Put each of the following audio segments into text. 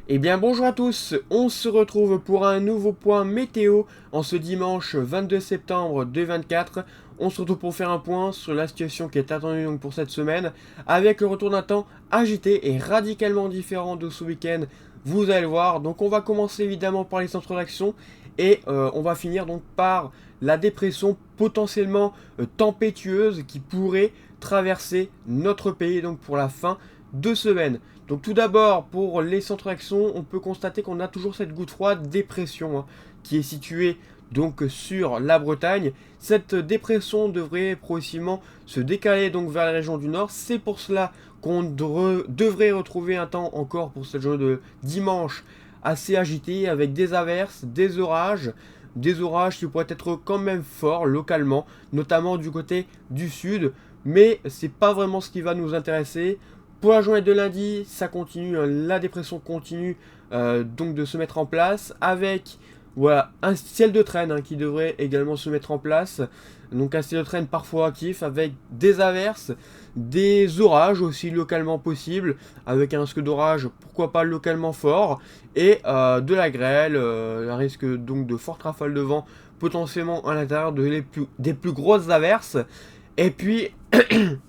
Eh bien bonjour à tous, on se retrouve pour un nouveau point météo en ce dimanche 22 septembre 2024. On se retrouve pour faire un point sur la situation qui est attendue donc pour cette semaine, avec le retour d'un temps agité et radicalement différent de ce week-end, vous allez le voir. Donc on va commencer évidemment par les centres d'action et on va finir donc par la dépression potentiellement tempétueuse qui pourrait traverser notre pays donc pour la fin de semaine. Donc tout d'abord, pour les centres d'action, on peut constater qu'on a toujours cette goutte froide dépression qui est située donc sur la Bretagne. Cette dépression devrait progressivement se décaler donc vers la région du nord. C'est pour cela qu'on devrait retrouver un temps encore pour cette journée de dimanche assez agité avec des averses, des orages qui pourraient être quand même forts localement, notamment du côté du sud. Mais c'est pas vraiment ce qui va nous intéresser. Pour la journée de lundi, ça continue, la dépression continue donc de se mettre en place avec voilà, un ciel de traîne qui devrait également se mettre en place. Donc un ciel de traîne parfois actif avec des averses, des orages aussi localement possibles, avec un risque d'orage pourquoi pas localement fort, et de la grêle, un risque donc de fortes rafales de vent potentiellement à l'intérieur des plus grosses averses. Et puis,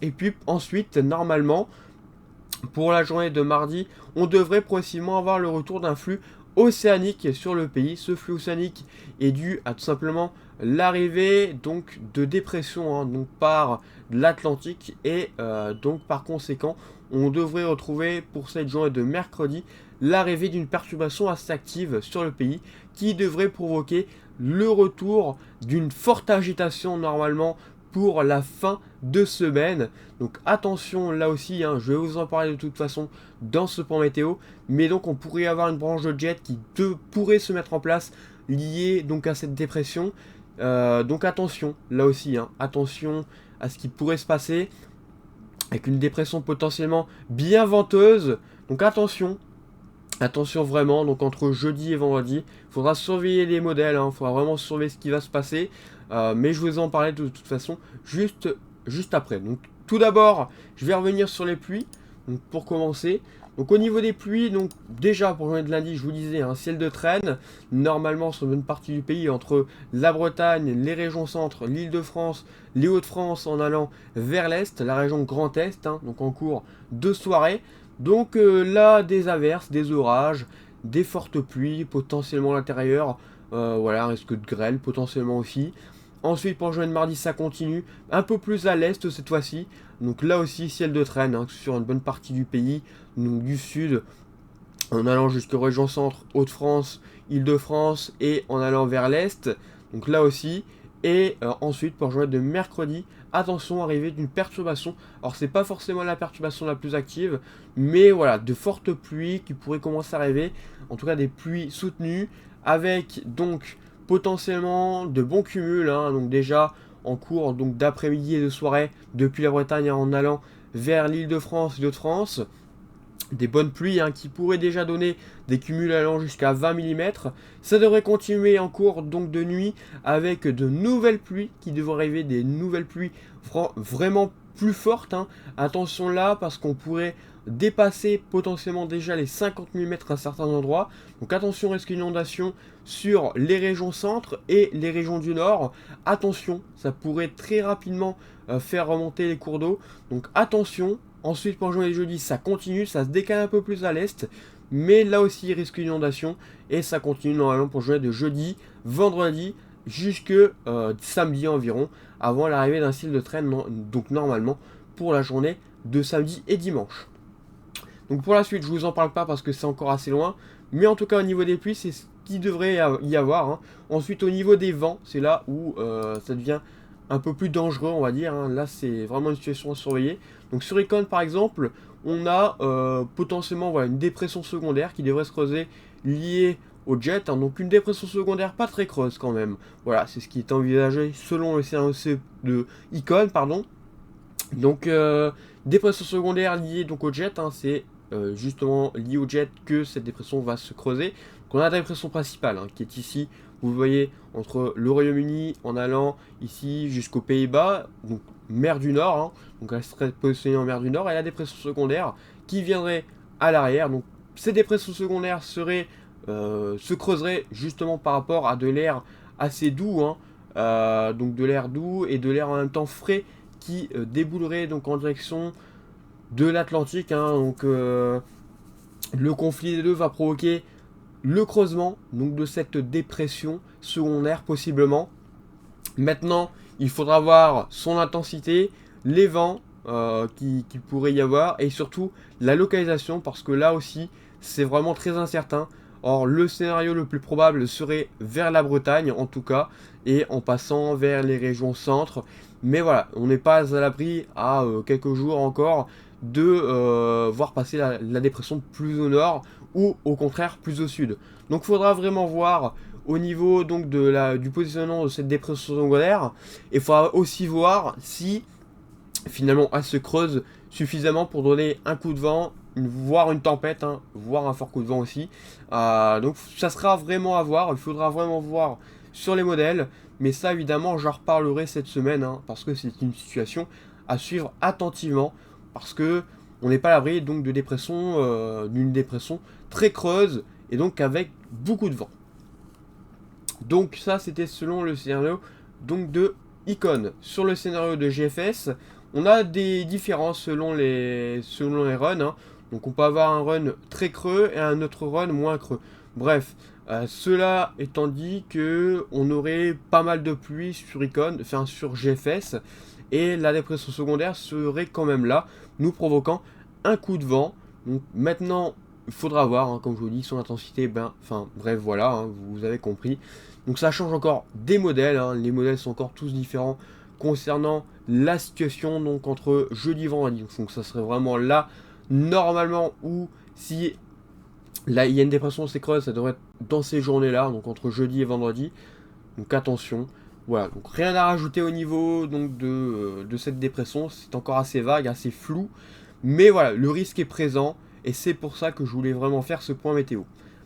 et puis ensuite, normalement, pour la journée de mardi, on devrait progressivement avoir le retour d'un flux océanique sur le pays. Ce flux océanique est dû à tout simplement l'arrivée donc de dépression donc par l'Atlantique et donc par conséquent on devrait retrouver pour cette journée de mercredi l'arrivée d'une perturbation assez active sur le pays qui devrait provoquer le retour d'une forte agitation normalement pour la fin de semaine. Donc attention là aussi, je vais vous en parler de toute façon dans ce point météo, mais donc on pourrait avoir une branche de jet qui pourrait se mettre en place liée donc à cette dépression. Donc attention là aussi, attention à ce qui pourrait se passer avec une dépression potentiellement bien venteuse. Donc attention. Attention vraiment, donc entre jeudi et vendredi, il faudra surveiller les modèles, il faudra vraiment surveiller ce qui va se passer, mais je vous en parlais de toute façon juste après. Donc tout d'abord, je vais revenir sur les pluies, donc pour commencer. Donc au niveau des pluies, donc déjà pour journée de lundi, je vous disais, un ciel de traîne, normalement sur une bonne partie du pays, entre la Bretagne, les régions centre, l'Île-de-France, les Hauts-de-France en allant vers l'Est, la région Grand Est, donc en cours de soirée. Donc là, des averses, des orages, des fortes pluies, potentiellement à l'intérieur. Voilà, un risque de grêle potentiellement aussi. Ensuite, pour journée de mardi, ça continue. Un peu plus à l'est cette fois-ci. Donc là aussi, ciel de traîne sur une bonne partie du pays. Donc du sud, en allant jusqu'aux régions centre, Hauts-de-France, Île-de-France et en allant vers l'est. Donc là aussi. Et ensuite, pour journée de mercredi, attention, arrivée d'une perturbation. Alors, c'est pas forcément la perturbation la plus active, mais voilà, de fortes pluies qui pourraient commencer à arriver. En tout cas, des pluies soutenues, avec donc potentiellement de bons cumuls. Donc déjà en cours donc d'après-midi et de soirée depuis la Bretagne en allant vers l'Île-de-France et l'Hauts-de-France des bonnes pluies qui pourraient déjà donner des cumuls allant jusqu'à 20 mm. Ça devrait continuer en cours donc de nuit avec de nouvelles pluies qui devraient arriver, des nouvelles pluies vraiment plus fortes. Attention là parce qu'on pourrait dépasser potentiellement déjà les 50 mm à certains endroits. Donc attention risque d'inondation sur les régions centre et les régions du nord. Attention, ça pourrait très rapidement faire remonter les cours d'eau. Donc attention. Ensuite, pour journée de jeudi, ça continue, ça se décale un peu plus à l'est, mais là aussi, il risque d'inondation, et ça continue normalement pour journée de jeudi, vendredi, jusque samedi environ, avant l'arrivée d'un ciel de traîne, donc normalement, pour la journée de samedi et dimanche. Donc pour la suite, je vous en parle pas parce que c'est encore assez loin, mais en tout cas, au niveau des pluies, c'est ce qu'il devrait y avoir. Ensuite, au niveau des vents, c'est là où ça devient un peu plus dangereux, on va dire. Là, c'est vraiment une situation à surveiller. Donc sur Icon, par exemple, on a potentiellement une dépression secondaire qui devrait se creuser liée au jet. Donc une dépression secondaire pas très creuse quand même. Voilà, c'est ce qui est envisagé selon le CNOC de Icon, pardon. Donc dépression secondaire liée donc au jet, c'est justement lié au jet que cette dépression va se creuser. Donc on a la dépression principale qui est ici, vous voyez, entre le Royaume-Uni en allant ici jusqu'aux Pays-Bas, donc mer du Nord, donc elle serait positionnée en mer du Nord, et la dépression secondaire qui viendrait à l'arrière, donc ces dépressions secondaires se creuseraient justement par rapport à de l'air assez doux, hein, donc de l'air doux et de l'air en même temps frais qui déboulerait donc en direction de l'Atlantique, hein, donc le conflit des deux va provoquer le creusement donc de cette dépression secondaire possiblement. Maintenant, il faudra voir son intensité, les vents qui pourrait y avoir et surtout la localisation parce que là aussi c'est vraiment très incertain. Or le scénario le plus probable serait vers la Bretagne en tout cas et en passant vers les régions centre. Mais voilà, on n'est pas à l'abri à quelques jours encore de voir passer la dépression plus au nord ou au contraire plus au sud. Donc il faudra vraiment voir au niveau donc du positionnement de cette dépression secondaire. Et il faudra aussi voir si finalement elle se creuse suffisamment pour donner un coup de vent, voire une tempête, hein, voire un fort coup de vent aussi. Donc ça sera vraiment à voir, il faudra vraiment voir sur les modèles. Mais ça évidemment j'en reparlerai cette semaine, hein, parce que c'est une situation à suivre attentivement. Parce que on n'est pas à l'abri donc de dépression, d'une dépression très creuse et donc avec beaucoup de vent. Donc ça c'était selon le scénario donc de Icon. Sur le scénario de GFS, on a des différences selon les runs, hein. Donc on peut avoir un run très creux et un autre run moins creux. Bref, cela étant dit que on aurait pas mal de pluie sur Icon, enfin sur GFS, et la dépression secondaire serait quand même là, nous provoquant un coup de vent. Donc maintenant, il faudra voir, hein, comme je vous dis, son intensité, bref, voilà, hein, vous avez compris. Donc ça change encore des modèles, hein, les modèles sont encore tous différents concernant la situation donc entre jeudi et vendredi. Donc ça serait vraiment là, normalement, où si là il y a une dépression assez creuse, ça devrait être dans ces journées-là, donc entre jeudi et vendredi. Donc attention. Voilà, donc rien à rajouter au niveau donc de cette dépression, c'est encore assez vague, assez flou, mais voilà, le risque est présent, et c'est pour ça que je voulais vraiment faire ce point météo.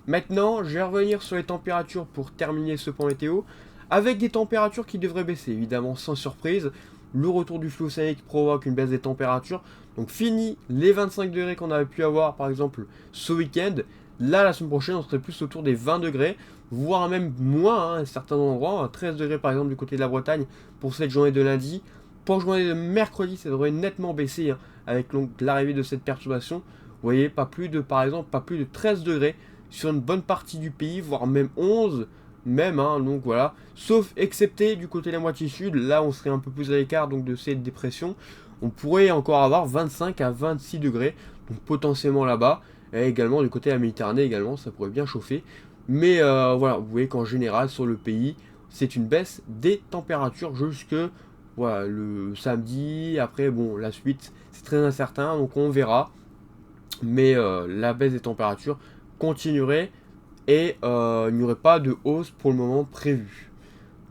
Maintenant, je vais revenir sur les températures pour terminer ce point météo, avec des températures qui devraient baisser, évidemment sans surprise. Le retour du flux océanique provoque une baisse des températures, donc fini les 25 degrés qu'on avait pu avoir par exemple ce week-end. Là, la semaine prochaine, on serait plus autour des 20 degrés, voire même moins, hein, à certains endroits, 13 degrés par exemple du côté de la Bretagne pour cette journée de lundi. Pour la journée de mercredi, ça devrait nettement baisser, hein, avec l'arrivée de cette perturbation. Vous voyez, par exemple, pas plus de 13 degrés sur une bonne partie du pays, voire même 11, même, hein, donc voilà. Sauf excepté du côté de la moitié sud, là on serait un peu plus à l'écart donc de cette dépression. On pourrait encore avoir 25 à 26 degrés, donc potentiellement là-bas. Et également du côté de la Méditerranée également, ça pourrait bien chauffer. Mais voilà, vous voyez qu'en général sur le pays, c'est une baisse des températures jusque voilà, le samedi. Après, bon, la suite, c'est très incertain, donc on verra. Mais la baisse des températures continuerait et il n'y aurait pas de hausse pour le moment prévue.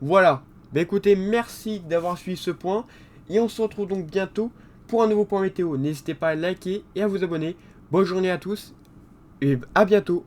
Voilà, bah écoutez, merci d'avoir suivi ce point. Et on se retrouve donc bientôt pour un nouveau point météo. N'hésitez pas à liker et à vous abonner. Bonne journée à tous et à bientôt.